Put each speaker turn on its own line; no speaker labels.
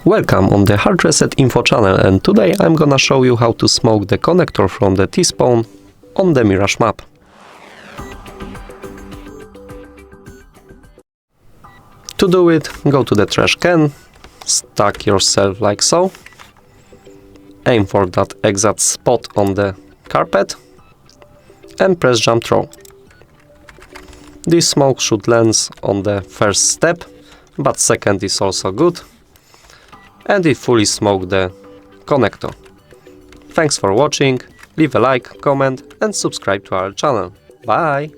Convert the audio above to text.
Welcome on the HardReset.Info channel, and today I'm gonna show you how to smoke the connector from the T-spawn on the Mirage map. To do it, go to the trash can, stack yourself like so, aim for that exact spot on the carpet and press jump throw. This smoke should land on the first step, but second is also good. And it fully smoked the connector. Thanks for watching, leave a like, comment and subscribe to our channel. Bye!